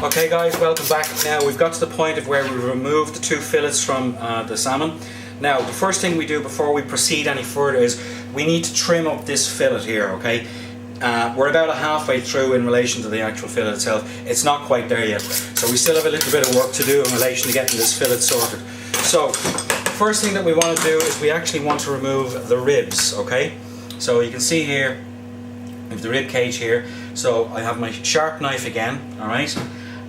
Okay guys, welcome back. Now we've got to the point of where we removed the 2 fillets from the salmon. Now the first thing we do before we proceed any further is we need to trim up this fillet here, okay? We're about halfway through in relation to the actual fillet itself. It's not quite there yet, so we still have a little bit of work to do in relation to getting this fillet sorted. So first thing that we want to do is we actually want to remove the ribs, okay? So you can see here I have the rib cage here. So I have my sharp knife again, alright,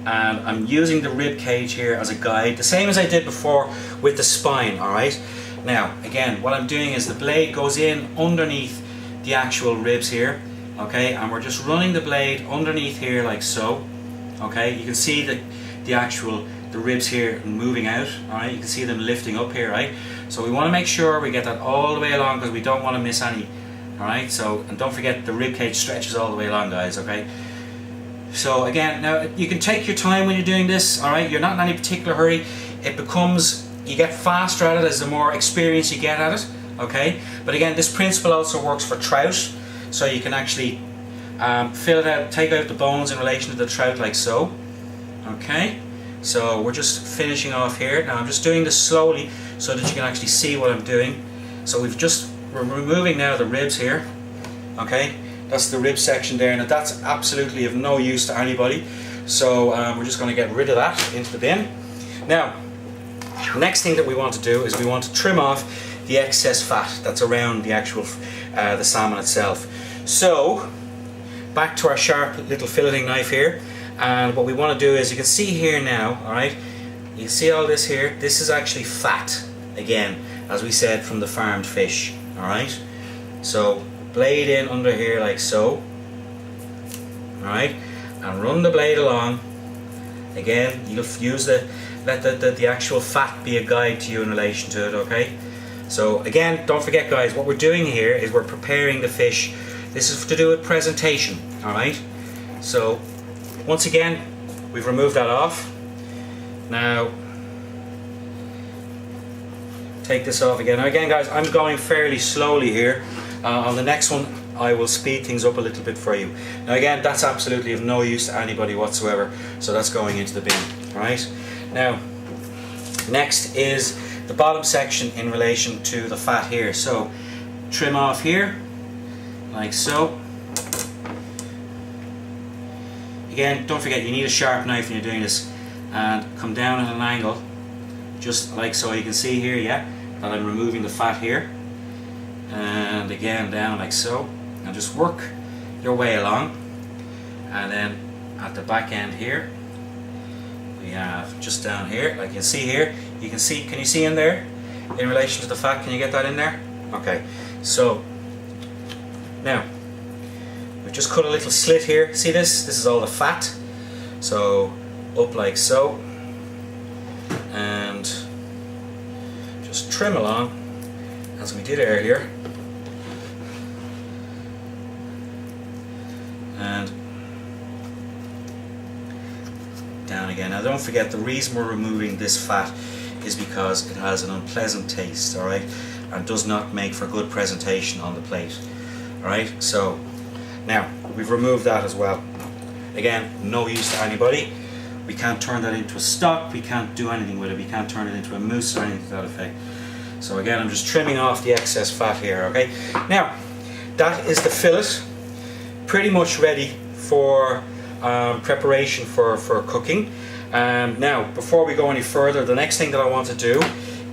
and I'm using the rib cage here as a guide, the same as I did before with the spine, alright. Now again, what I'm doing is the blade goes in underneath the actual ribs here, okay, and we're just running the blade underneath here like so, okay. You can see the ribs here moving out, alright, you can see them lifting up here, right. So we want to make sure we get that all the way along because we don't want to miss any. Alright, so, and don't forget the rib cage stretches all the way along, guys, okay? So again, now you can take your time when you're doing this, alright? You're not in any particular hurry. You get faster at it as the more experience you get at it, okay? But again, this principle also works for trout, so you can actually fill it out, take out the bones in relation to the trout like so, okay? So we're just finishing off here. Now I'm just doing this slowly so that you can actually see what I'm doing. So we're removing now the ribs here, okay? That's the rib section there. Now that's absolutely of no use to anybody, so we're just going to get rid of that into the bin. Now, next thing that we want to do is we want to trim off the excess fat that's around the actual the salmon itself. So back to our sharp little filleting knife here, and what we want to do is, you can see here now, alright, you can see all this here, this is actually fat, again, as we said, from the farmed fish. Alright, so blade in under here like so, alright, and run the blade along. Again, you'll use let the actual fat be a guide to you in relation to it, okay? So again, don't forget guys, what we're doing here is we're preparing the fish. This is to do with presentation, alright? So once again, we've removed that off. Now take this off again. Now again guys, I'm going fairly slowly here. On the next one I will speed things up a little bit for you. Now again, that's absolutely of no use to anybody whatsoever, so that's going into the bin. Alright, now next is the bottom section in relation to the fat here. So trim off here like so. Again, don't forget you need a sharp knife when you're doing this, and come down at an angle just like so. You can see here, yeah, that I'm removing the fat here, and again down like so, and just work your way along. And then at the back end here we have just down here, like you can see here, you can see, can you see in there in relation to the fat? Can you get that in there? Okay, so now we've just cut a little slit here. See this? This is all the fat. So up like so, and just trim along as we did earlier, and down again. Now don't forget, the reason we're removing this fat is because it has an unpleasant taste, alright, and does not make for good presentation on the plate. Alright, so now we've removed that as well. Again, no use to anybody. We can't turn that into a stock, we can't do anything with it, we can't turn it into a mousse or anything to that effect. So again, I'm just trimming off the excess fat here, okay? Now, that is the fillet, pretty much ready for preparation for cooking. Now, before we go any further, the next thing that I want to do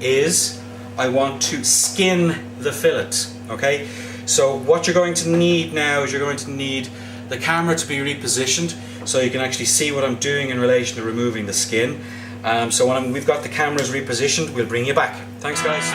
is I want to skin the fillet, okay? So what you're going to need now is you're going to need the camera to be repositioned so you can actually see what I'm doing in relation to removing the skin. So when we've got the cameras repositioned, we'll bring you back. Thanks guys.